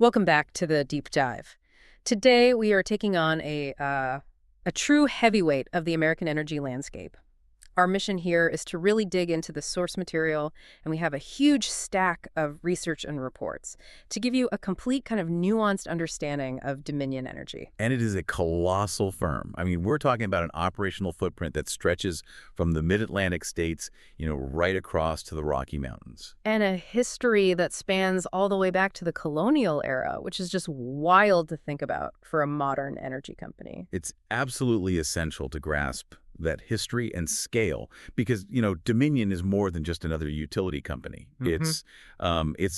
Welcome back to the deep dive. Today we are taking on a true heavyweight of the American energy landscape. Our mission here is to really dig into the source material, and we have a huge stack of research and reports to give you a complete kind of nuanced understanding of Dominion Energy. And it is a colossal firm. I mean, we're talking about an operational footprint that stretches from the mid-Atlantic states, right across to the Rocky Mountains. And a history that spans all the way back to the colonial era, which is just wild to think about for a modern energy company. It's absolutely essential to grasp that history and scale because, Dominion is more than just another utility company. It's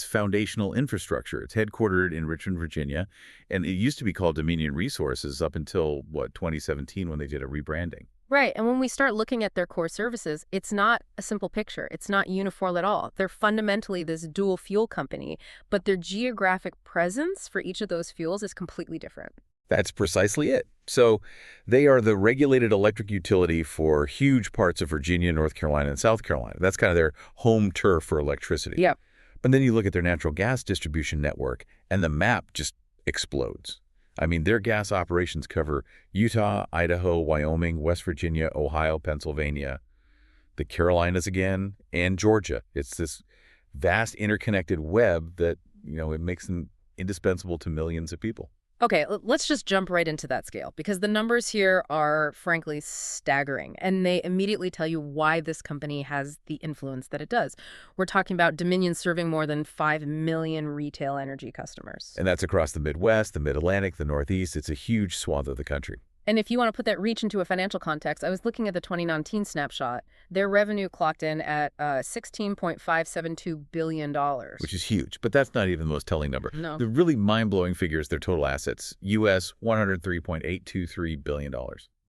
foundational infrastructure. It's headquartered in Richmond, Virginia, and it used to be called Dominion Resources up until, 2017 when they did a rebranding. Right. And when we start looking at their core services, it's not a simple picture. It's not uniform at all. They're fundamentally this dual fuel company, but their geographic presence for each of those fuels is completely different. That's precisely it. So they are the regulated electric utility for huge parts of Virginia, North Carolina, and South Carolina. That's kind of their home turf for electricity. Yep. But then you look at their natural gas distribution network, and the map just explodes. I mean, their gas operations cover Utah, Idaho, Wyoming, West Virginia, Ohio, Pennsylvania, the Carolinas again, and Georgia. It's this vast interconnected web that, it makes them indispensable to millions of people. Okay, let's just jump right into that scale because the numbers here are frankly staggering, and they immediately tell you why this company has the influence that it does. We're talking about Dominion serving more than 5 million retail energy customers. And that's across the Midwest, the Mid-Atlantic, the Northeast. It's a huge swath of the country. And if you want to put that reach into a financial context, I was looking at the 2019 snapshot. Their revenue clocked in at $16.572 billion. Which is huge, but that's not even the most telling number. No. The really mind-blowing figure is their total assets, U.S. $103.823 billion.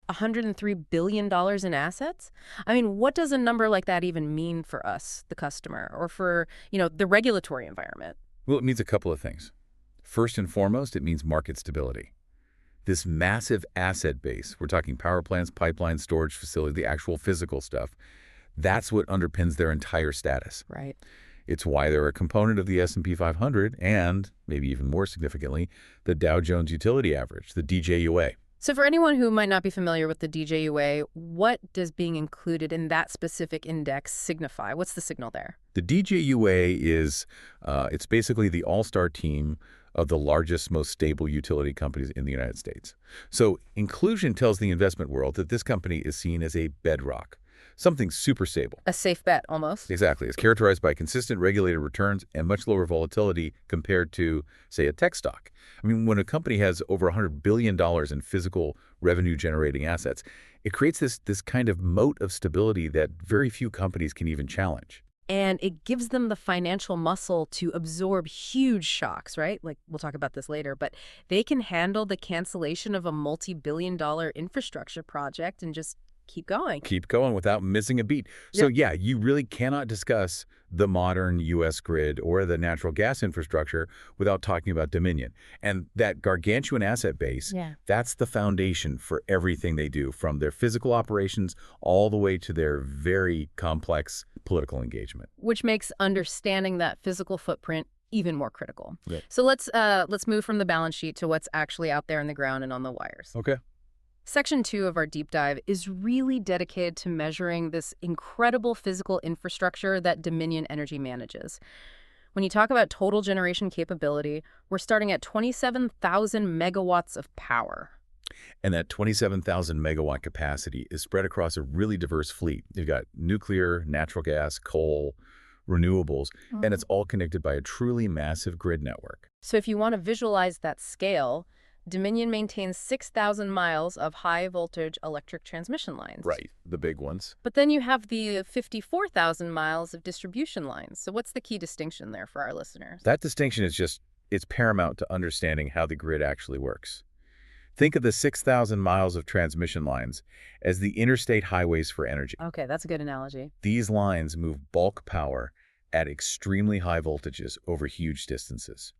$103 billion in assets? I mean, what does a number like that even mean for us, the customer, or for, the regulatory environment? Well, it means a couple of things. First and foremost, it means market stability. This massive asset base, we're talking power plants, pipelines, storage facilities, the actual physical stuff, that's what underpins their entire status. Right. It's why they're a component of the S&P 500 and, maybe even more significantly, the Dow Jones Utility Average, the DJUA. So for anyone who might not be familiar with the DJUA, what does being included in that specific index signify? What's the signal there? The DJUA is, it's basically the all-star team of the largest, most stable utility companies in the United States. So inclusion tells the investment world that this company is seen as a bedrock, something super stable. A safe bet, almost. Exactly. It's characterized by consistent regulated returns and much lower volatility compared to, say, a tech stock. I mean, when a company has over $100 billion in physical revenue-generating assets, it creates this kind of moat of stability that very few companies can even challenge. And it gives them the financial muscle to absorb huge shocks, right? Like, we'll talk about this later, but they can handle the cancellation of a multi-billion-dollar infrastructure project and just keep going. Keep going without missing a beat. So yeah, you really cannot discuss the modern U.S. grid or the natural gas infrastructure without talking about Dominion. And that gargantuan asset base, that's the foundation for everything they do, from their physical operations all the way to their very complex political engagement. Which makes understanding that physical footprint even more critical. Right. So let's move from the balance sheet to what's actually out there in the ground and on the wires. Okay. Section 2 of our deep dive is really dedicated to measuring this incredible physical infrastructure that Dominion Energy manages. When you talk about total generation capability, we're starting at 27,000 megawatts of power. And that 27,000 megawatt capacity is spread across a really diverse fleet. You've got nuclear, natural gas, coal, renewables, and it's all connected by a truly massive grid network. So if you want to visualize that scale, Dominion maintains 6,000 miles of high-voltage electric transmission lines. Right, the big ones. But then you have the 54,000 miles of distribution lines. So what's the key distinction there for our listeners? That distinction is it's paramount to understanding how the grid actually works. Think of the 6,000 miles of transmission lines as the interstate highways for energy. Okay, that's a good analogy. These lines move bulk power at extremely high voltages over huge distances.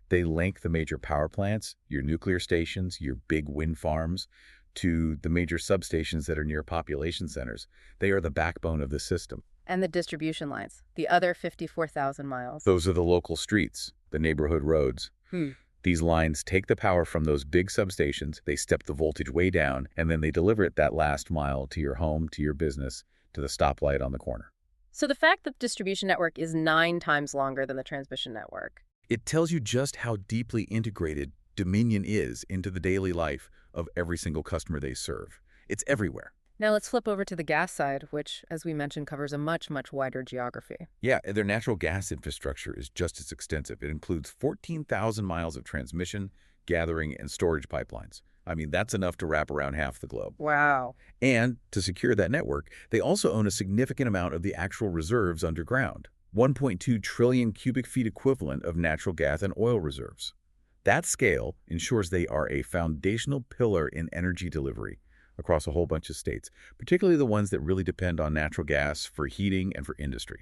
They link the major power plants, your nuclear stations, your big wind farms, to the major substations that are near population centers. They are the backbone of the system. And the distribution lines, the other 54,000 miles. Those are the local streets, the neighborhood roads. Hmm. These lines take the power from those big substations, they step the voltage way down, and then they deliver it that last mile to your home, to your business, to the stoplight on the corner. So the fact that the distribution network is 9 times longer than the transmission network. It tells you just how deeply integrated Dominion is into the daily life of every single customer they serve. It's everywhere. Now let's flip over to the gas side, which, as we mentioned, covers a much, much wider geography. Yeah, their natural gas infrastructure is just as extensive. It includes 14,000 miles of transmission, gathering, and storage pipelines. I mean, that's enough to wrap around half the globe. Wow. And to secure that network, they also own a significant amount of the actual reserves underground, 1.2 trillion cubic feet equivalent of natural gas and oil reserves. That scale ensures they are a foundational pillar in energy delivery across a whole bunch of states, particularly the ones that really depend on natural gas for heating and for industry.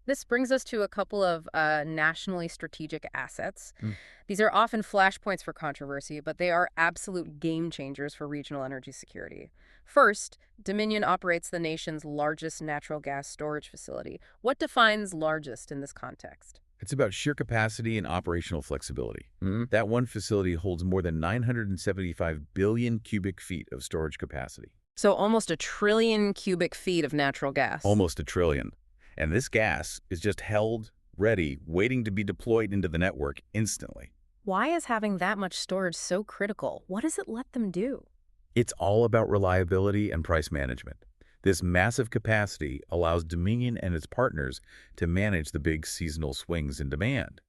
This brings us to a couple of nationally strategic assets. Mm. These are often flashpoints for controversy, but they are absolute game changers for regional energy security. First, Dominion operates the nation's largest natural gas storage facility. What defines largest in this context? It's about sheer capacity and operational flexibility. That one facility holds more than 975 billion cubic feet of storage capacity. So almost 1 trillion cubic feet of natural gas. Almost 1 trillion. And this gas is just held, ready, waiting to be deployed into the network instantly. Why is having that much storage so critical? What does it let them do? It's all about reliability and price management. This massive capacity allows Dominion and its partners to manage the big seasonal swings in demand,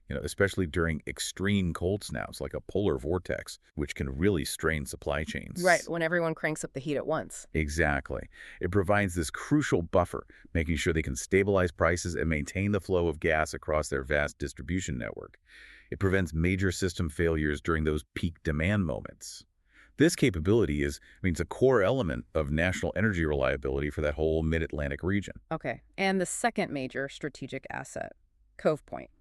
especially during extreme cold snaps like a polar vortex, which can really strain supply chains. Right, when everyone cranks up the heat at once. Exactly. It provides this crucial buffer, making sure they can stabilize prices and maintain the flow of gas across their vast distribution network. It prevents major system failures during those peak demand moments. This capability is a core element of national energy reliability for that whole mid-Atlantic region. Okay, and the second major strategic asset, Cove Point.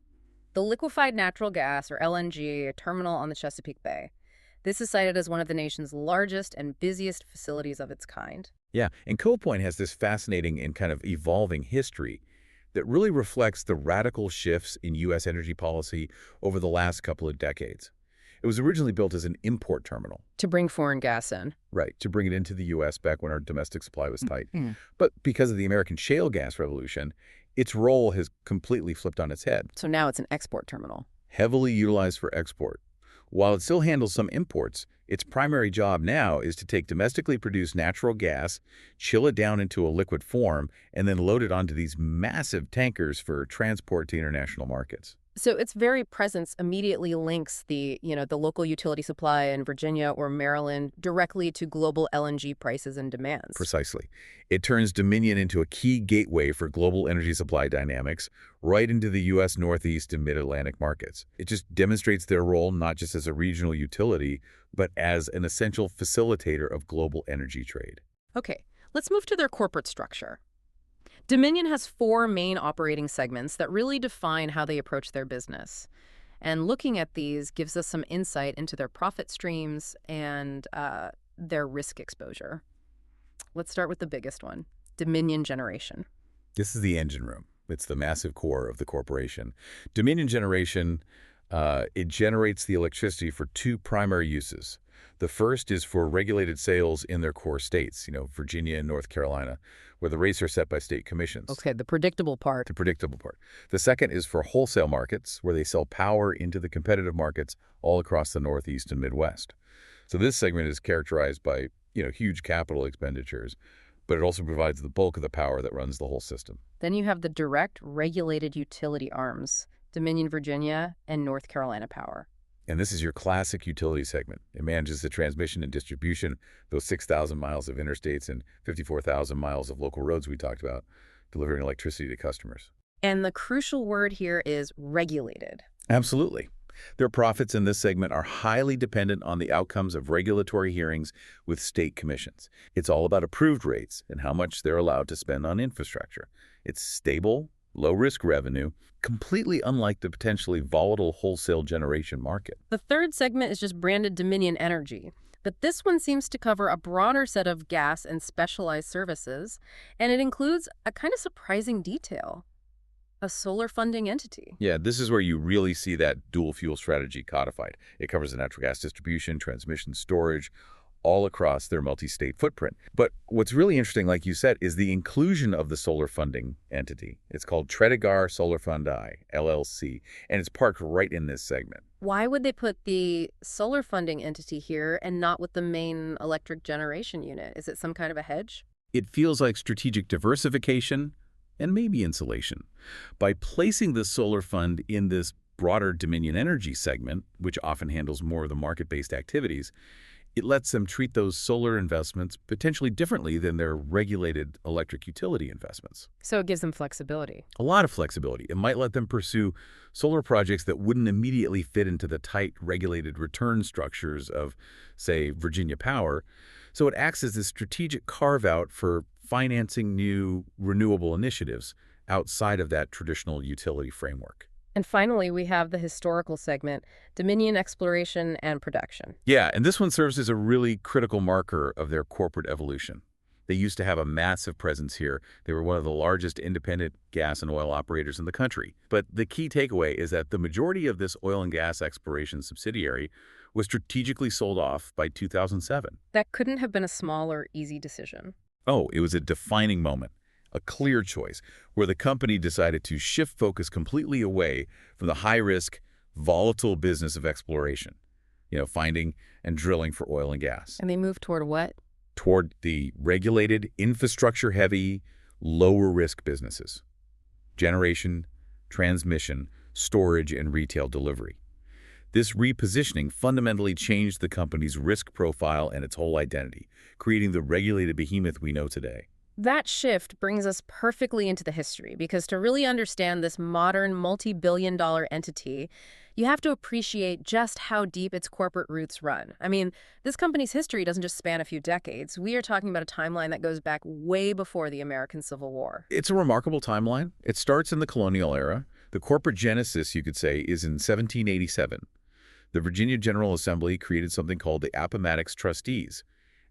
The liquefied natural gas, or LNG, terminal on the Chesapeake Bay. This is cited as one of the nation's largest and busiest facilities of its kind. Yeah, and Cove Point has this fascinating and kind of evolving history that really reflects the radical shifts in U.S. energy policy over the last couple of decades. It was originally built as an import terminal. To bring foreign gas in. Right, to bring it into the U.S. back when our domestic supply was tight. Mm. But because of the American shale gas revolution, its role has completely flipped on its head. So now it's an export terminal. Heavily utilized for export. While it still handles some imports, its primary job now is to take domestically produced natural gas, chill it down into a liquid form, and then load it onto these massive tankers for transport to international markets. So its very presence immediately links the local utility supply in Virginia or Maryland directly to global LNG prices and demands. Precisely. It turns Dominion into a key gateway for global energy supply dynamics right into the U.S. Northeast and Mid-Atlantic markets. It just demonstrates their role not just as a regional utility, but as an essential facilitator of global energy trade. Okay, let's move to their corporate structure. Dominion has 4 main operating segments that really define how they approach their business. And looking at these gives us some insight into their profit streams and their risk exposure. Let's start with the biggest one, Dominion Generation. This is the engine room. It's the massive core of the corporation. Dominion Generation, it generates the electricity for 2 primary uses. The first is for regulated sales in their core states, Virginia and North Carolina, where the rates are set by state commissions. Okay, the predictable part. The predictable part. The second is for wholesale markets, where they sell power into the competitive markets all across the Northeast and Midwest. So this segment is characterized by, huge capital expenditures, but it also provides the bulk of the power that runs the whole system. Then you have the direct regulated utility arms, Dominion Virginia and North Carolina Power. And this is your classic utility segment. It manages the transmission and distribution, those 6,000 miles of interstates and 54,000 miles of local roads we talked about, delivering electricity to customers. And the crucial word here is regulated. Absolutely. Their profits in this segment are highly dependent on the outcomes of regulatory hearings with state commissions. It's all about approved rates and how much they're allowed to spend on infrastructure. It's stable, low-risk revenue, completely unlike the potentially volatile wholesale generation market. The third segment is just branded Dominion Energy, but this one seems to cover a broader set of gas and specialized services, and it includes a kind of surprising detail. A solar funding entity. Yeah, this is where you really see that dual fuel strategy codified. It covers the natural gas distribution, transmission, storage, all across their multi-state footprint. But what's really interesting, like you said, is the inclusion of the solar funding entity. It's called Tredegar Solar Fund I, LLC, and it's parked right in this segment. Why would they put the solar funding entity here and not with the main electric generation unit? Is it some kind of a hedge? It feels like strategic diversification and maybe insulation. By placing the solar fund in this broader Dominion Energy segment, which often handles more of the market-based activities, it lets them treat those solar investments potentially differently than their regulated electric utility investments. So it gives them flexibility. A lot of flexibility. It might let them pursue solar projects that wouldn't immediately fit into the tight regulated return structures of, say, Virginia Power. So it acts as a strategic carve-out for financing new renewable initiatives outside of that traditional utility framework. And finally, we have the historical segment, Dominion Exploration and Production. Yeah, and this one serves as a really critical marker of their corporate evolution. They used to have a massive presence here. They were one of the largest independent gas and oil operators in the country. But the key takeaway is that the majority of this oil and gas exploration subsidiary was strategically sold off by 2007. That couldn't have been a small or easy decision. Oh, it was a defining moment, a clear choice, where the company decided to shift focus completely away from the high-risk, volatile business of exploration, finding and drilling for oil and gas. And they moved toward what? Toward the regulated, infrastructure-heavy, lower-risk businesses: generation, transmission, storage, and retail delivery. This repositioning fundamentally changed the company's risk profile and its whole identity, creating the regulated behemoth we know today. That shift brings us perfectly into the history, because to really understand this modern multi-billion-dollar entity, you have to appreciate just how deep its corporate roots run. I mean, this company's history doesn't just span a few decades. We are talking about a timeline that goes back way before the American Civil War. It's a remarkable timeline. It starts in the colonial era. The corporate genesis, you could say, is in 1787. The Virginia General Assembly created something called the Appomattox Trustees,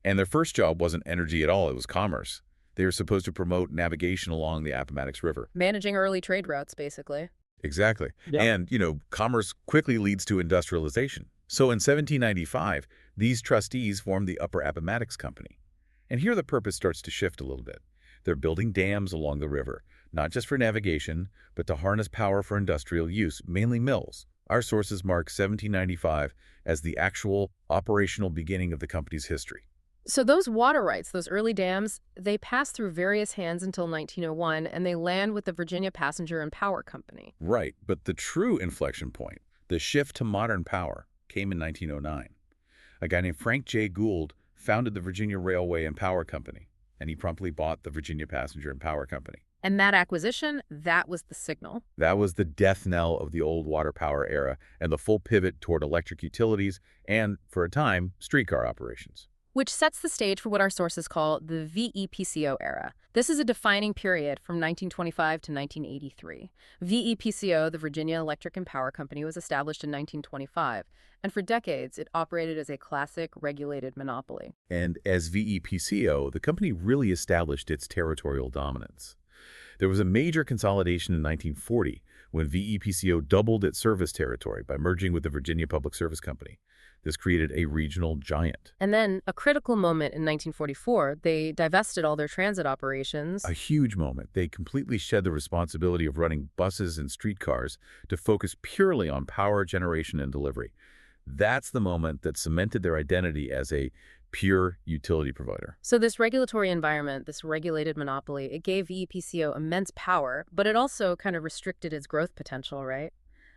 and their first job wasn't energy at all, it was commerce. They were supposed to promote navigation along the Appomattox River. Managing early trade routes, basically. Exactly. Yeah. And, commerce quickly leads to industrialization. So in 1795, these trustees formed the Upper Appomattox Company. And here the purpose starts to shift a little bit. They're building dams along the river, not just for navigation, but to harness power for industrial use, mainly mills. Our sources mark 1795 as the actual operational beginning of the company's history. So those water rights, those early dams, they pass through various hands until 1901, and they land with the Virginia Passenger and Power Company. Right, but the true inflection point, the shift to modern power, came in 1909. A guy named Frank J. Gould founded the Virginia Railway and Power Company, and he promptly bought the Virginia Passenger and Power Company. And that acquisition, that was the signal. That was the death knell of the old water power era and the full pivot toward electric utilities and, for a time, streetcar operations. Which sets the stage for what our sources call the VEPCO era. This is a defining period from 1925 to 1983. VEPCO, the Virginia Electric and Power Company, was established in 1925, and for decades it operated as a classic regulated monopoly. And as VEPCO, the company really established its territorial dominance. There was a major consolidation in 1940 when VEPCO doubled its service territory by merging with the Virginia Public Service Company. This created a regional giant. And then, a critical moment in 1944, they divested all their transit operations. A huge moment. They completely shed the responsibility of running buses and streetcars to focus purely on power generation and delivery. That's the moment that cemented their identity as a pure utility provider. So this regulatory environment, this regulated monopoly, it gave VEPCO immense power, but it also kind of restricted its growth potential, right?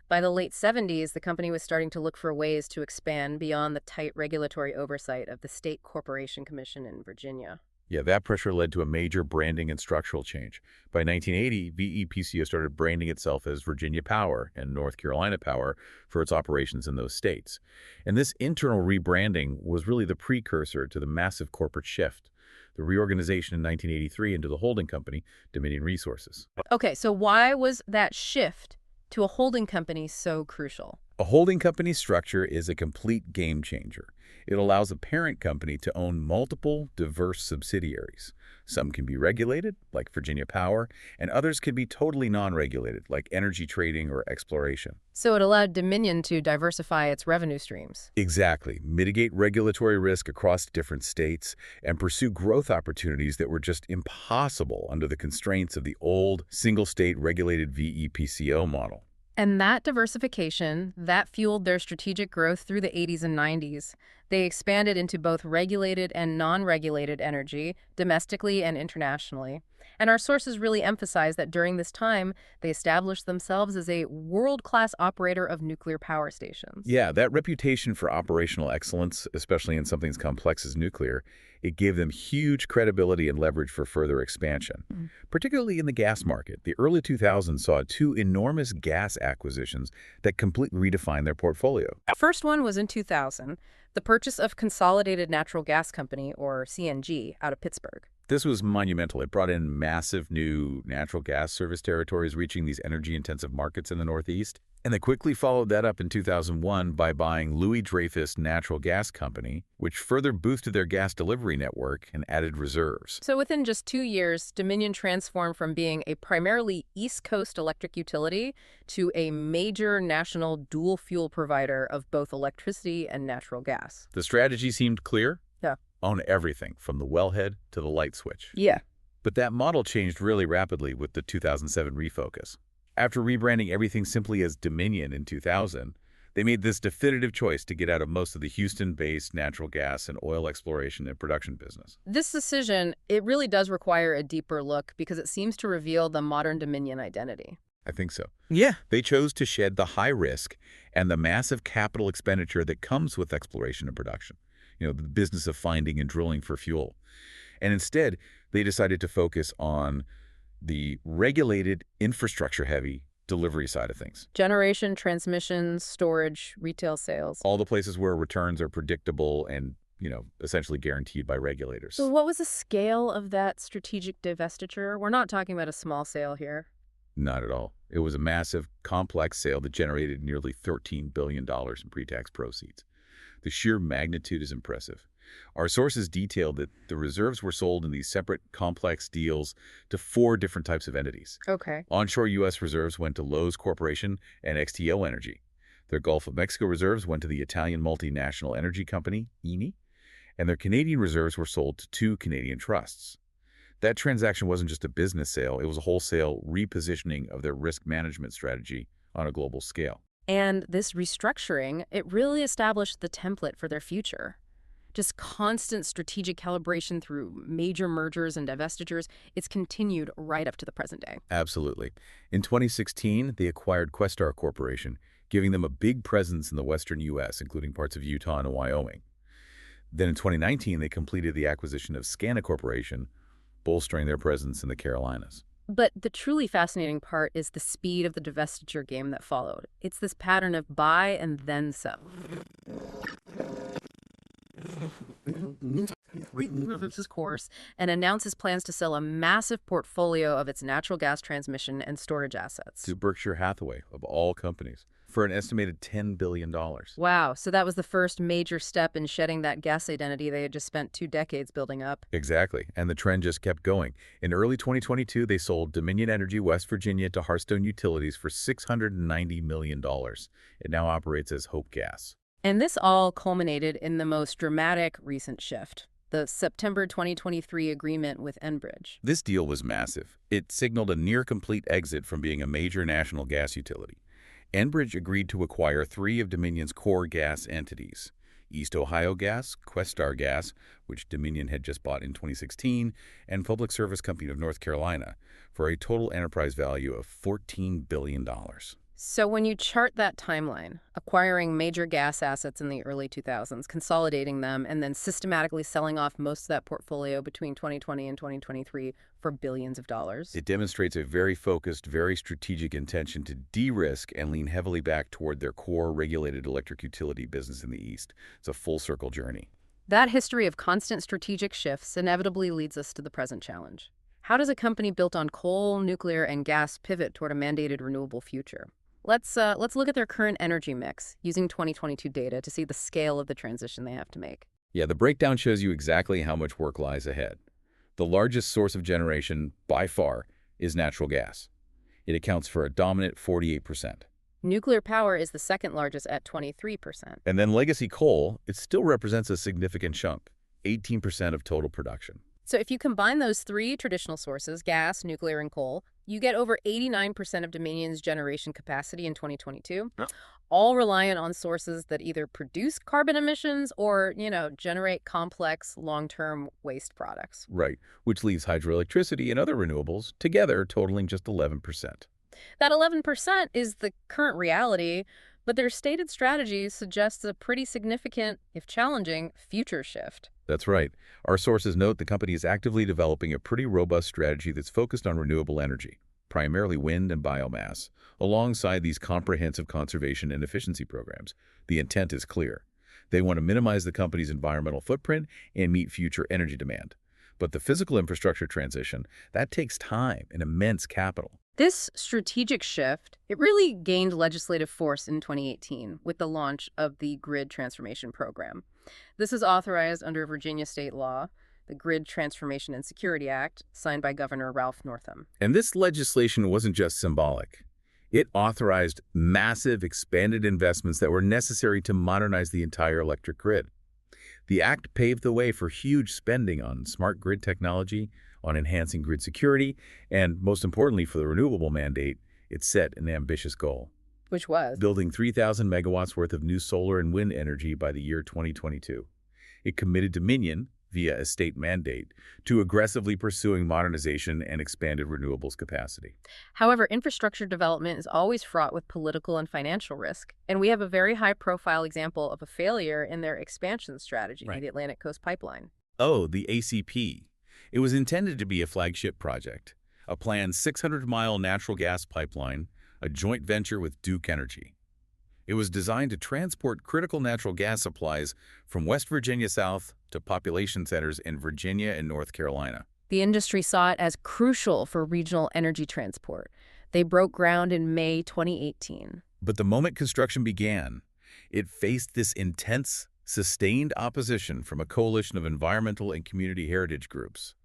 By the late 70s, the company was starting to look for ways to expand beyond the tight regulatory oversight of the State Corporation Commission in Virginia. Yeah, that pressure led to a major branding and structural change. By 1980, VEPCO started branding itself as Virginia Power and North Carolina Power for its operations in those states. And this internal rebranding was really the precursor to the massive corporate shift, the reorganization in 1983 into the holding company, Dominion Resources. Okay, so why was that shift to a holding company so crucial? A holding company structure is a complete game changer. It allows a parent company to own multiple, diverse subsidiaries. Some can be regulated, like Virginia Power, and others can be totally non-regulated, like energy trading or exploration. So it allowed Dominion to diversify its revenue streams. Exactly. Mitigate regulatory risk across different states and pursue growth opportunities that were just impossible under the constraints of the old single-state regulated VEPCO model. And that diversification, that fueled their strategic growth through the 80s and 90s. They expanded into both regulated and non-regulated energy, domestically and internationally. And our sources really emphasize that during this time, they established themselves as a world-class operator of nuclear power stations. Yeah, that reputation for operational excellence, especially in something as complex as nuclear, it gave them huge credibility and leverage for further expansion. Particularly in the gas market, the early 2000s saw two enormous gas acquisitions that completely redefined their portfolio. First one was in 2000, the purchase of Consolidated Natural Gas Company, or CNG, out of Pittsburgh. This was monumental. It brought in massive new natural gas service territories reaching these energy-intensive markets in the Northeast. And they quickly followed that up in 2001 by buying Louis Dreyfus Natural Gas Company, which further boosted their gas delivery network and added reserves. So within just 2 years, Dominion transformed from being a primarily East Coast electric utility to a major national dual-fuel provider of both electricity and natural gas. The strategy seemed clear. Yeah. Own everything, from the wellhead to the light switch. Yeah. But that model changed really rapidly with the 2007 refocus. After rebranding everything simply as Dominion in 2000, they made this definitive choice to get out of most of the Houston-based natural gas and oil exploration and production business. This decision, it really does require a deeper look because it seems to reveal the modern Dominion identity. I think so. Yeah. They chose to shed the high risk and the massive capital expenditure that comes with exploration and production. The business of finding and drilling for fuel. And instead, they decided to focus on the regulated, infrastructure-heavy delivery side of things. Generation, transmission, storage, retail sales. All the places where returns are predictable and, essentially guaranteed by regulators. So what was the scale of that strategic divestiture? We're not talking about a small sale here. Not at all. It was a massive, complex sale that generated nearly $13 billion in pre-tax proceeds. The sheer magnitude is impressive. Our sources detailed that the reserves were sold in these separate, complex deals to 4 different types of entities. Okay. Onshore U.S. reserves went to Lowe's Corporation and XTO Energy. Their Gulf of Mexico reserves went to the Italian multinational energy company, Eni, and their Canadian reserves were sold to 2 Canadian trusts. That transaction wasn't just a business sale, it was a wholesale repositioning of their risk management strategy on a global scale. And this restructuring, it really established the template for their future. Just constant strategic calibration through major mergers and divestitures, it's continued right up to the present day. Absolutely. In 2016, they acquired Questar Corporation, giving them a big presence in the western U.S., including parts of Utah and Wyoming. Then in 2019, they completed the acquisition of Scana Corporation, bolstering their presence in the Carolinas. But the truly fascinating part is the speed of the divestiture game that followed. It's this pattern of buy and then sell. This course and announces plans to sell a massive portfolio of its natural gas transmission and storage assets. To Berkshire Hathaway, of all companies, for an estimated $10 billion. Wow, so that was the first major step in shedding that gas identity they had just spent 2 decades building up. Exactly, and the trend just kept going. In early 2022, they sold Dominion Energy West Virginia to Hearthstone Utilities for $690 million. It now operates as Hope Gas. And this all culminated in the most dramatic recent shift, the September 2023 agreement with Enbridge. This deal was massive. It signaled a near-complete exit from being a major national gas utility. Enbridge agreed to acquire 3 of Dominion's core gas entities, East Ohio Gas, Questar Gas, which Dominion had just bought in 2016, and Public Service Company of North Carolina, for a total enterprise value of $14 billion. So when you chart that timeline, acquiring major gas assets in the early 2000s, consolidating them, and then systematically selling off most of that portfolio between 2020 and 2023 for billions of dollars. It demonstrates a very focused, very strategic intention to de-risk and lean heavily back toward their core regulated electric utility business in the East. It's a full-circle journey. That history of constant strategic shifts inevitably leads us to the present challenge. How does a company built on coal, nuclear, and gas pivot toward a mandated renewable future? Let's look at their current energy mix using 2022 data to see the scale of the transition they have to make. Yeah, the breakdown shows you exactly how much work lies ahead. The largest source of generation, by far, is natural gas. It accounts for a dominant 48%. Nuclear power is the second largest at 23%. And then legacy coal, it still represents a significant chunk, 18% of total production. So if you combine those three traditional sources, gas, nuclear, and coal, you get over 89% of Dominion's generation capacity in 2022, Yep. all reliant on sources that either produce carbon emissions or, generate complex long-term waste products. Right, which leaves hydroelectricity and other renewables together totaling just 11%. That 11% is the current reality, but their stated strategy suggests a pretty significant, if challenging, future shift. That's right. Our sources note the company is actively developing a pretty robust strategy that's focused on renewable energy, primarily wind and biomass, alongside these comprehensive conservation and efficiency programs. The intent is clear. They want to minimize the company's environmental footprint and meet future energy demand. But the physical infrastructure transition, that takes time and immense capital. This strategic shift, it really gained legislative force in 2018 with the launch of the Grid Transformation Program. This is authorized under Virginia state law, the Grid Transformation and Security Act, signed by Governor Ralph Northam. And this legislation wasn't just symbolic. It authorized massive, expanded investments that were necessary to modernize the entire electric grid. The act paved the way for huge spending on smart grid technology, on enhancing grid security, and most importantly for the renewable mandate, it set an ambitious goal. Which was? Building 3,000 megawatts worth of new solar and wind energy by the year 2022. It committed Dominion, via a state mandate, to aggressively pursuing modernization and expanded renewables capacity. However, infrastructure development is always fraught with political and financial risk, and we have a very high-profile example of a failure in their expansion strategy, Right. the Atlantic Coast Pipeline. Oh, the ACP. It was intended to be a flagship project, a planned 600-mile natural gas pipeline, a joint venture with Duke Energy. It was designed to transport critical natural gas supplies from West Virginia south to population centers in Virginia and North Carolina. The industry saw it as crucial for regional energy transport. They broke ground in May 2018. But the moment construction began, it faced this intense, sustained opposition from a coalition of environmental and community heritage groups.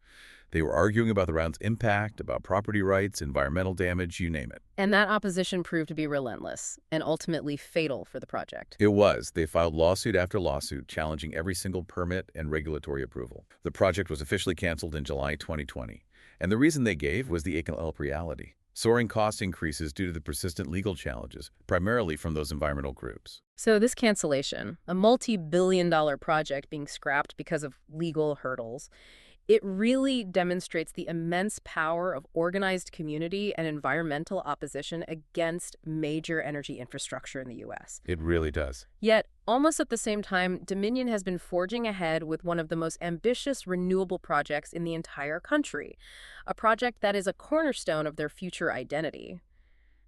They were arguing about the route's impact, about property rights, environmental damage, you name it. And that opposition proved to be relentless and ultimately fatal for the project. It was. They filed lawsuit after lawsuit, challenging every single permit and regulatory approval. The project was officially canceled in July 2020. And the reason they gave was the economic reality. Soaring cost increases due to the persistent legal challenges, primarily from those environmental groups. So this cancellation, a multi-billion-dollar project being scrapped because of legal hurdles, it really demonstrates the immense power of organized community and environmental opposition against major energy infrastructure in the U.S. It really does. Yet, almost at the same time, Dominion has been forging ahead with one of the most ambitious renewable projects in the entire country, a project that is a cornerstone of their future identity,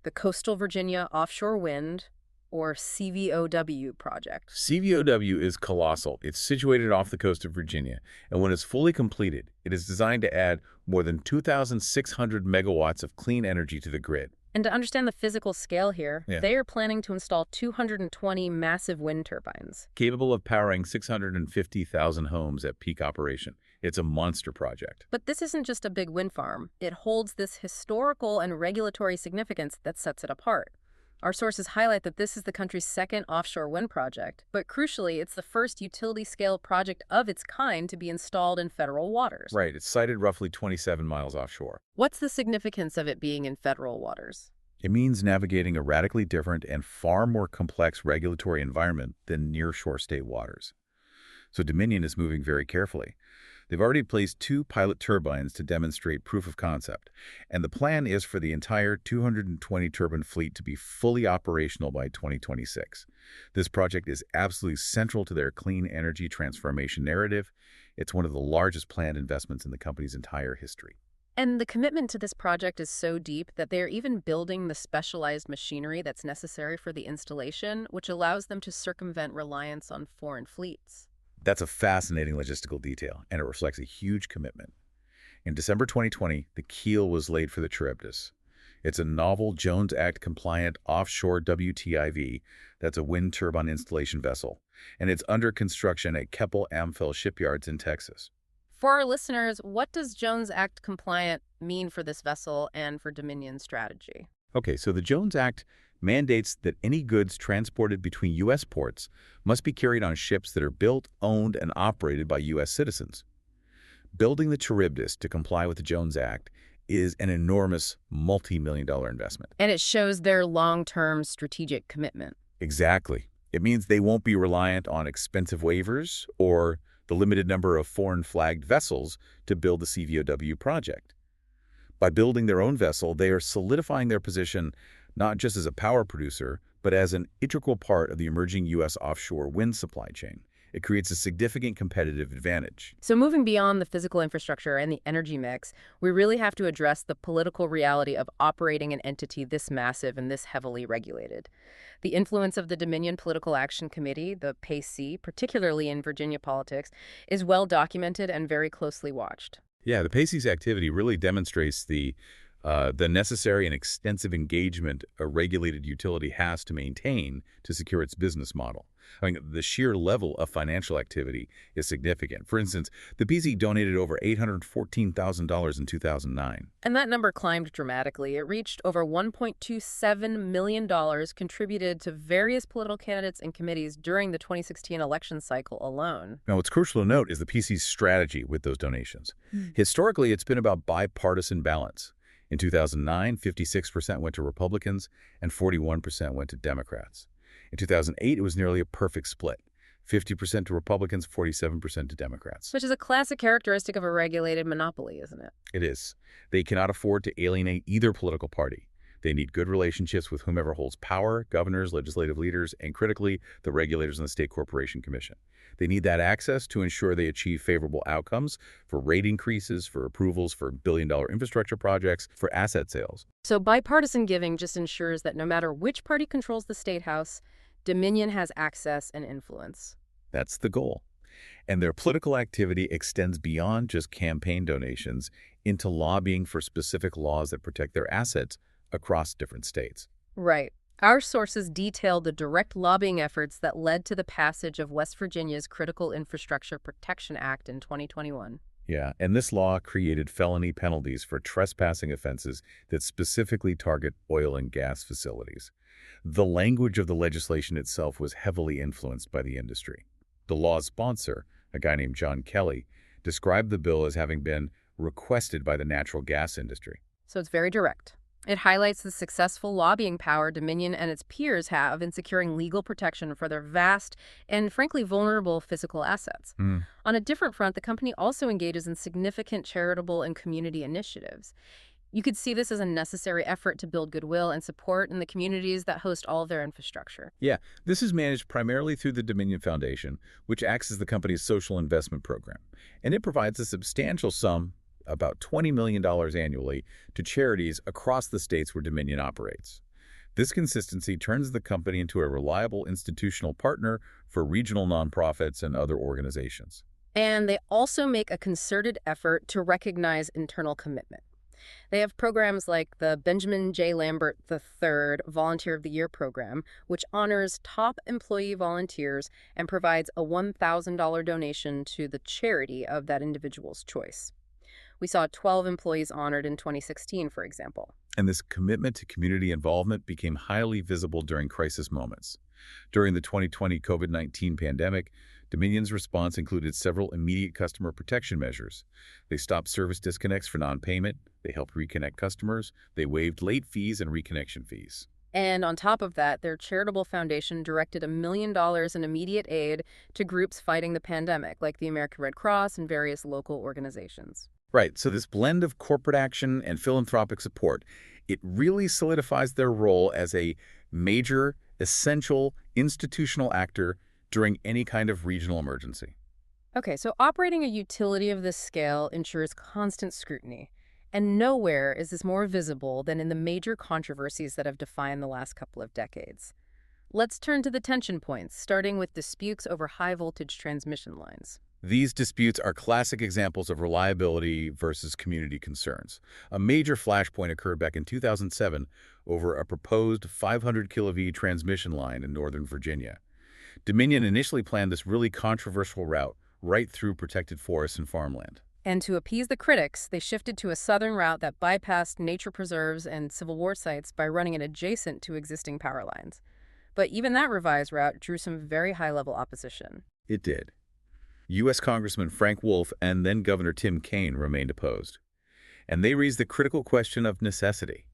the Coastal Virginia Offshore Wind, or CVOW project. CVOW is colossal. It's situated off the coast of Virginia, and when it's fully completed, it is designed to add more than 2,600 megawatts of clean energy to the grid. And to understand the physical scale here, they are planning to install 220 massive wind turbines. Capable of powering 650,000 homes at peak operation. It's a monster project. But this isn't just a big wind farm. It holds this historical and regulatory significance that sets it apart. Our sources highlight that this is the country's second offshore wind project, but crucially, it's the first utility-scale project of its kind to be installed in federal waters. Right, it's sited roughly 27 miles offshore. What's the significance of it being in federal waters? It means navigating a radically different and far more complex regulatory environment than nearshore state waters. So Dominion is moving very carefully. They've already placed 2 pilot turbines to demonstrate proof of concept, and the plan is for the entire 220 turbine fleet to be fully operational by 2026. This project is absolutely central to their clean energy transformation narrative. It's one of the largest planned investments in the company's entire history. And the commitment to this project is so deep that they're even building the specialized machinery that's necessary for the installation, which allows them to circumvent reliance on foreign fleets. That's a fascinating logistical detail, and it reflects a huge commitment. In December 2020, the keel was laid for the Charybdis. It's a novel Jones Act-compliant offshore WTIV that's a wind turbine installation vessel, and it's under construction at Keppel Amphil shipyards in Texas. For our listeners, what does Jones Act compliant mean for this vessel and for Dominion's strategy? Okay, so the Jones Act mandates that any goods transported between U.S. ports must be carried on ships that are built, owned, and operated by U.S. citizens. Building the Charybdis to comply with the Jones Act is an enormous multi-million-dollar investment. And it shows their long-term strategic commitment. Exactly. It means they won't be reliant on expensive waivers or the limited number of foreign-flagged vessels to build the CVOW project. By building their own vessel, they are solidifying their position not just as a power producer, but as an integral part of the emerging U.S. offshore wind supply chain. It creates a significant competitive advantage. So moving beyond the physical infrastructure and the energy mix, we really have to address the political reality of operating an entity this massive and this heavily regulated. The influence of the Dominion Political Action Committee, the PAC, particularly in Virginia politics, is well documented and very closely watched. Yeah, the PAC's activity really demonstrates the necessary and extensive engagement a regulated utility has to maintain to secure its business model. I mean, the sheer level of financial activity is significant. For instance, the PAC donated over $814,000 in 2009. And that number climbed dramatically. It reached over $1.27 million contributed to various political candidates and committees during the 2016 election cycle alone. Now, what's crucial to note is the PAC's strategy with those donations. Historically, it's been about bipartisan balance. In 2009, 56% went to Republicans and 41% went to Democrats. In 2008, it was nearly a perfect split, 50% to Republicans, 47% to Democrats. Which is a classic characteristic of a regulated monopoly, isn't it? It is. They cannot afford to alienate either political party. They need good relationships with whomever holds power, governors, legislative leaders, and critically, the regulators in the State Corporation Commission. They need that access to ensure they achieve favorable outcomes for rate increases, for approvals for billion-dollar infrastructure projects, for asset sales. So bipartisan giving just ensures that no matter which party controls the State House, Dominion has access and influence. That's the goal. And their political activity extends beyond just campaign donations into lobbying for specific laws that protect their assets across different states. Right. Our sources detailed the direct lobbying efforts that led to the passage of West Virginia's Critical Infrastructure Protection Act in 2021. Yeah, and this law created felony penalties for trespassing offenses that specifically target oil and gas facilities. The language of the legislation itself was heavily influenced by the industry. The law's sponsor, a guy named John Kelly, described the bill as having been requested by the natural gas industry. So it's very direct. It highlights the successful lobbying power Dominion and its peers have in securing legal protection for their vast and, frankly, vulnerable physical assets. On a different front, the company also engages in significant charitable and community initiatives. You could see this as a necessary effort to build goodwill and support in the communities that host all of their infrastructure. Yeah, this is managed primarily through the Dominion Foundation, which acts as the company's social investment program. And it provides a substantial sum, about $20 million annually, to charities across the states where Dominion operates. This consistency turns the company into a reliable institutional partner for regional nonprofits and other organizations. And they also make a concerted effort to recognize internal commitment. They have programs like the Benjamin J. Lambert III Volunteer of the Year program, which honors top employee volunteers and provides a $1,000 donation to the charity of that individual's choice. We saw 12 employees honored in 2016, for example. And this commitment to community involvement became highly visible during crisis moments. During the 2020 COVID-19 pandemic, Dominion's response included several immediate customer protection measures. They stopped service disconnects for non-payment, they helped reconnect customers, they waived late fees and reconnection fees. And on top of that, their charitable foundation directed $1 million in immediate aid to groups fighting the pandemic, like the American Red Cross and various local organizations. Right, so this blend of corporate action and philanthropic support, it really solidifies their role as a major, essential, institutional actor during any kind of regional emergency. Okay, so operating a utility of this scale ensures constant scrutiny. And nowhere is this more visible than in the major controversies that have defined the last couple of decades. Let's turn to the tension points, starting with disputes over high-voltage transmission lines. These disputes are classic examples of reliability versus community concerns. A major flashpoint occurred back in 2007 over a proposed 500 kV transmission line in Northern Virginia. Dominion initially planned this really controversial route right through protected forests and farmland. And to appease the critics, they shifted to a southern route that bypassed nature preserves and Civil War sites by running it adjacent to existing power lines. But even that revised route drew some very high-level opposition. It did. U.S. Congressman Frank Wolf and then Governor Tim Kaine remained opposed. And they raised the critical question of necessity.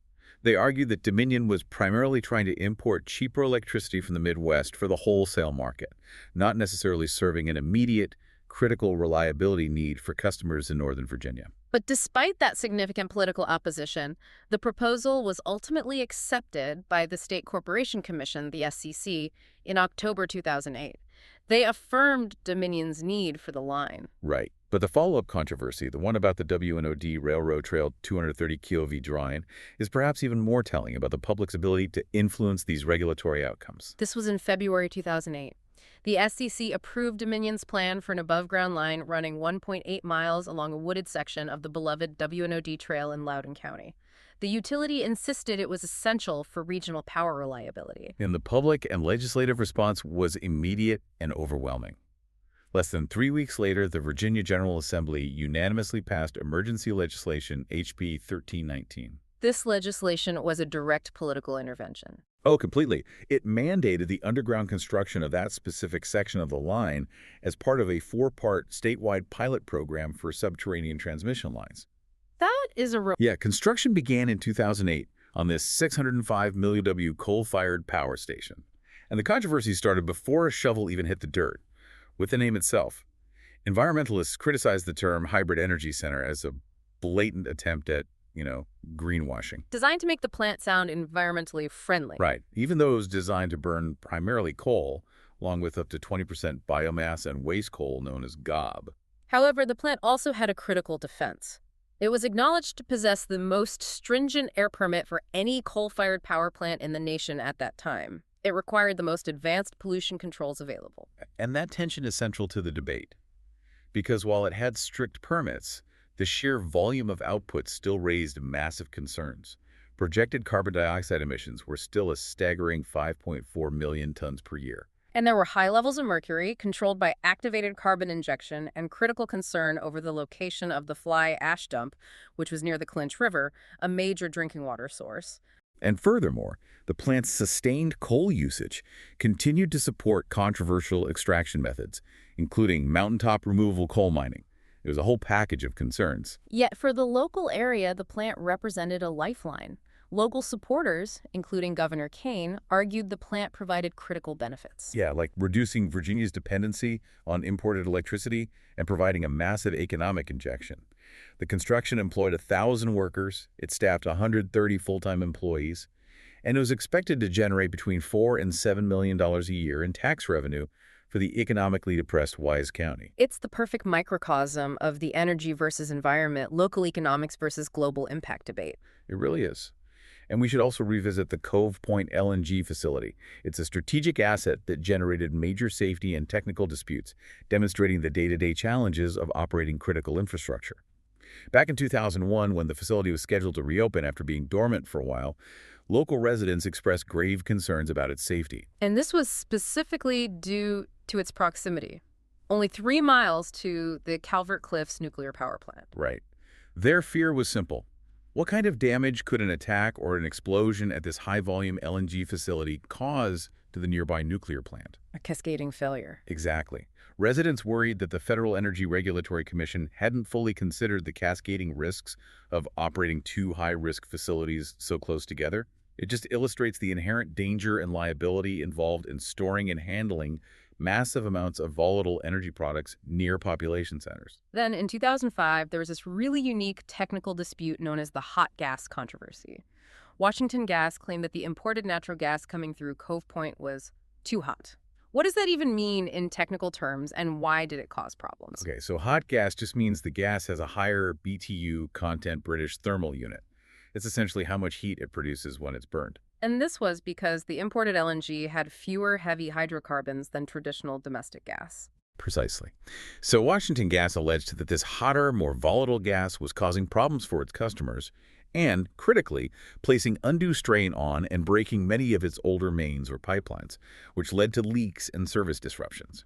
They argued that Dominion was primarily trying to import cheaper electricity from the Midwest for the wholesale market, not necessarily serving an immediate, critical reliability need for customers in Northern Virginia. But despite that significant political opposition, the proposal was ultimately accepted by the State Corporation Commission, the SCC, in October 2008. They affirmed Dominion's need for the line. Right. But the follow-up controversy, the one about the W&OD Railroad Trail 230 kV drawing, is perhaps even more telling about the public's ability to influence these regulatory outcomes. This was in February 2008. The SCC approved Dominion's plan for an above-ground line running 1.8 miles along a wooded section of the beloved W&OD Trail in Loudoun County. The utility insisted it was essential for regional power reliability. And the public and legislative response was immediate and overwhelming. Less than 3 weeks later, the Virginia General Assembly unanimously passed emergency legislation HB 1319. This legislation was a direct political intervention. Oh, completely. It mandated the underground construction of that specific section of the line as part of a 4-part statewide pilot program for subterranean transmission lines. That is a Construction began in 2008 on this 605 milliW coal-fired power station. And the controversy started before a shovel even hit the dirt, with the name itself. Environmentalists criticized the term hybrid energy center as a blatant attempt at, greenwashing. designed to make the plant sound environmentally friendly. Right. Even though it was designed to burn primarily coal, along with up to 20% biomass and waste coal known as GOB. However, the plant also had a critical defense. It was acknowledged to possess the most stringent air permit for any coal-fired power plant in the nation at that time. It required the most advanced pollution controls available. And that tension is central to the debate. Because while it had strict permits, the sheer volume of output still raised massive concerns. Projected carbon dioxide emissions were still a staggering 5.4 million tons per year. And there were high levels of mercury, controlled by activated carbon injection, and critical concern over the location of the Fly ash dump, which was near the Clinch River, a major drinking water source. And furthermore, the plant's sustained coal usage continued to support controversial extraction methods, including mountaintop removal coal mining. It was a whole package of concerns. Yet for the local area, the plant represented a lifeline. Local supporters, including Governor Kaine, argued the plant provided critical benefits. Yeah, like reducing Virginia's dependency on imported electricity and providing a massive economic injection. The construction employed 1,000 workers, it staffed 130 full-time employees, and it was expected to generate between $4 and $7 million a year in tax revenue for the economically depressed Wise County. It's the perfect microcosm of the energy versus environment, local economics versus global impact debate. It really is. And we should also revisit the Cove Point LNG facility. It's a strategic asset that generated major safety and technical disputes, demonstrating the day-to-day challenges of operating critical infrastructure. Back in 2001, when the facility was scheduled to reopen after being dormant for a while, local residents expressed grave concerns about its safety. And this was specifically due to its proximity. Only 3 miles to the Calvert Cliffs nuclear power plant. Right. Their fear was simple. What kind of damage could an attack or an explosion at this high-volume LNG facility cause to the nearby nuclear plant? A cascading failure. Exactly. Residents worried that the Federal Energy Regulatory Commission hadn't fully considered the cascading risks of operating 2 high-risk facilities so close together. It just illustrates the inherent danger and liability involved in storing and handling massive amounts of volatile energy products near population centers. Then, in 2005, there was this really unique technical dispute known as the hot gas controversy. Washington Gas claimed that the imported natural gas coming through Cove Point was too hot. What does that even mean in technical terms, and why did it cause problems? Okay, so hot gas just means the gas has a higher BTU content British thermal unit. It's essentially how much heat it produces when it's burned. And this was because the imported LNG had fewer heavy hydrocarbons than traditional domestic gas. Precisely. So Washington Gas alleged that this hotter, more volatile gas was causing problems for its customers and, critically, placing undue strain on and breaking many of its older mains or pipelines, which led to leaks and service disruptions.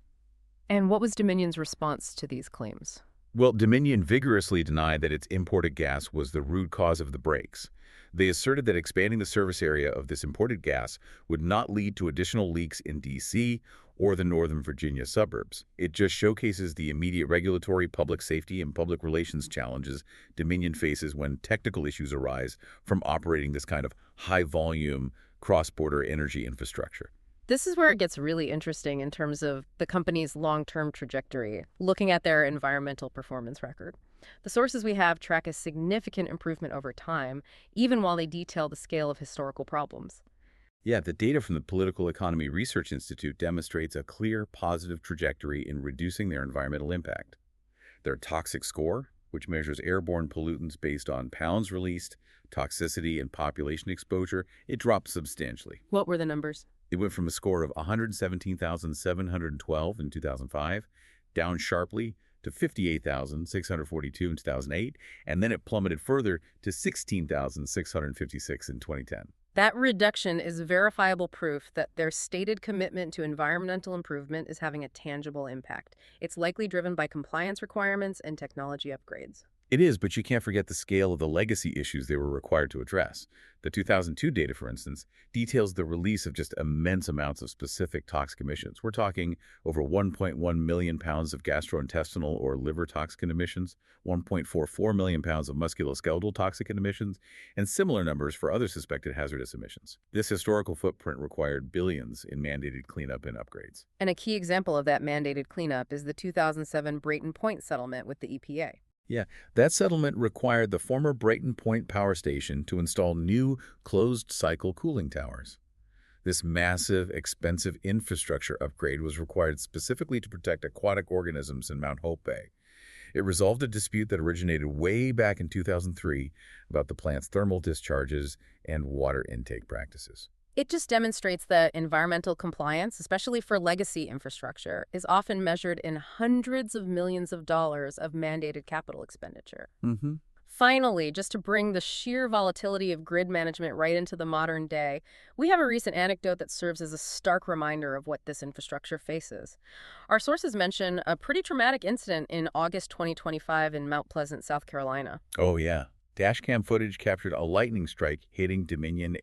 And what was Dominion's response to these claims? Well, Dominion vigorously denied that its imported gas was the root cause of the breaks. They asserted that expanding the service area of this imported gas would not lead to additional leaks in D.C. or the Northern Virginia suburbs. It just showcases the immediate regulatory, public safety, and public relations challenges Dominion faces when technical issues arise from operating this kind of high-volume, cross-border energy infrastructure. This is where it gets really interesting in terms of the company's long-term trajectory, looking at their environmental performance record. The sources we have track a significant improvement over time, even while they detail the scale of historical problems. Yeah, the data from the Political Economy Research Institute demonstrates a clear, positive trajectory in reducing their environmental impact. Their toxic score, which measures airborne pollutants based on pounds released, toxicity, and population exposure, it dropped substantially. What were the numbers? It went from a score of 117,712 in 2005, down sharply to 58,642 in 2008, and then it plummeted further to 16,656 in 2010. That reduction is verifiable proof that their stated commitment to environmental improvement is having a tangible impact. It's likely driven by compliance requirements and technology upgrades. It is, but you can't forget the scale of the legacy issues they were required to address. The 2002 data, for instance, details the release of just immense amounts of specific toxic emissions. We're talking over 1.1 million pounds of gastrointestinal or liver toxic emissions, 1.44 million pounds of musculoskeletal toxic emissions, and similar numbers for other suspected hazardous emissions. This historical footprint required billions in mandated cleanup and upgrades. And a key example of that mandated cleanup is the 2007 Brayton Point settlement with the EPA. Yeah, that settlement required the former Brayton Point Power Station to install new closed-cycle cooling towers. This massive, expensive infrastructure upgrade was required specifically to protect aquatic organisms in Mount Hope Bay. It resolved a dispute that originated way back in 2003 about the plant's thermal discharges and water intake practices. It just demonstrates that environmental compliance, especially for legacy infrastructure, is often measured in hundreds of millions of dollars of mandated capital expenditure. Mm-hmm. Finally, just to bring the sheer volatility of grid management right into the modern day, we have a recent anecdote that serves as a stark reminder of what this infrastructure faces. Our sources mention a pretty traumatic incident in August 2025 in Mount Pleasant, South Carolina. Oh, yeah. Dashcam footage captured a lightning strike hitting Dominion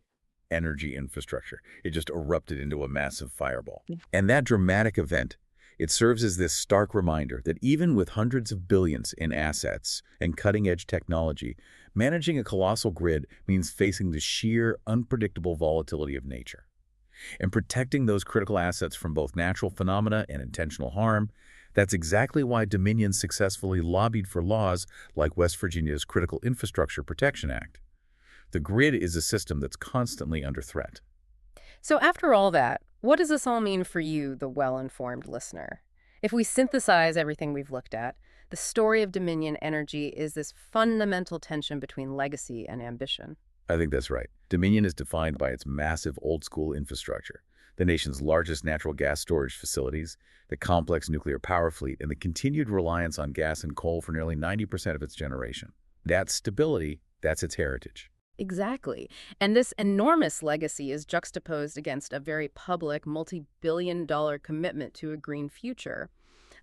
energy infrastructure. It just erupted into a massive fireball. And that dramatic event, it serves as this stark reminder that even with hundreds of billions in assets and cutting-edge technology, managing a colossal grid means facing the sheer, unpredictable volatility of nature. And protecting those critical assets from both natural phenomena and intentional harm, that's exactly why Dominion successfully lobbied for laws like West Virginia's Critical Infrastructure Protection Act. The grid is a system that's constantly under threat. So after all that, what does this all mean for you, the well-informed listener? If we synthesize everything we've looked at, the story of Dominion Energy is this fundamental tension between legacy and ambition. I think that's right. Dominion is defined by its massive old-school infrastructure, the nation's largest natural gas storage facilities, the complex nuclear power fleet, and the continued reliance on gas and coal for nearly 90% of its generation. That stability, that's its heritage. Exactly. And this enormous legacy is juxtaposed against a very public, multi-billion-dollar commitment to a green future,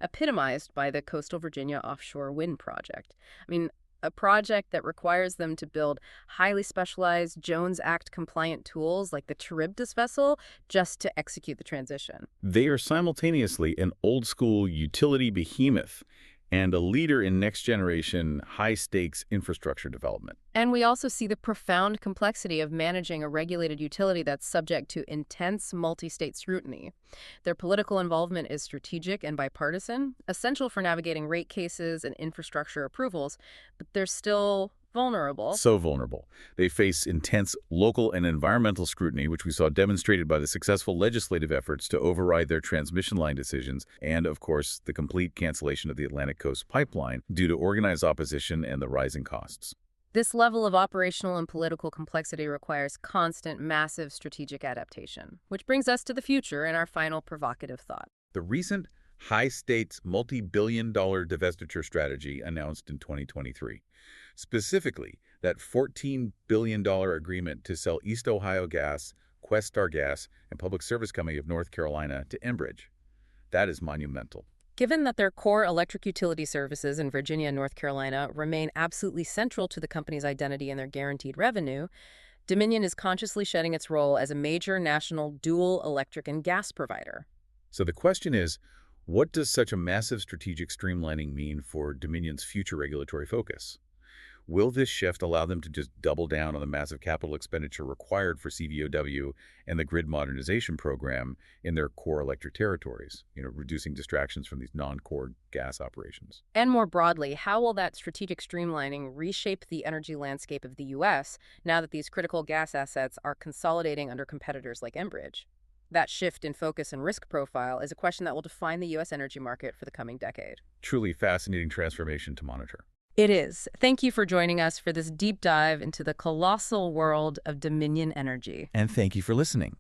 epitomized by the Coastal Virginia offshore wind project. I mean, a project that requires them to build highly specialized Jones Act-compliant tools like the Charybdis vessel just to execute the transition. They are simultaneously an old-school utility behemoth and a leader in next-generation, high-stakes infrastructure development. And we also see the profound complexity of managing a regulated utility that's subject to intense multi-state scrutiny. Their political involvement is strategic and bipartisan, essential for navigating rate cases and infrastructure approvals, but they're still vulnerable. So vulnerable. They face intense local and environmental scrutiny, which we saw demonstrated by the successful legislative efforts to override their transmission line decisions and, of course, the complete cancellation of the Atlantic Coast Pipeline due to organized opposition and the rising costs. This level of operational and political complexity requires constant, massive strategic adaptation, which brings us to the future and our final provocative thought. The recent high stakes multi-billion-dollar divestiture strategy announced in 2023. Specifically, that $14 billion agreement to sell East Ohio Gas, Questar Gas, and Public Service Company of North Carolina to Enbridge. That is monumental. Given that their core electric utility services in Virginia and North Carolina remain absolutely central to the company's identity and their guaranteed revenue, Dominion is consciously shedding its role as a major national dual electric and gas provider. So the question is, what does such a massive strategic streamlining mean for Dominion's future regulatory focus? Will this shift allow them to just double down on the massive capital expenditure required for CVOW and the grid modernization program in their core electric territories, reducing distractions from these non-core gas operations? And more broadly, how will that strategic streamlining reshape the energy landscape of the U.S. now that these critical gas assets are consolidating under competitors like Enbridge? That shift in focus and risk profile is a question that will define the U.S. energy market for the coming decade. Truly fascinating transformation to monitor. It is. Thank you for joining us for this deep dive into the colossal world of Dominion Energy. And thank you for listening.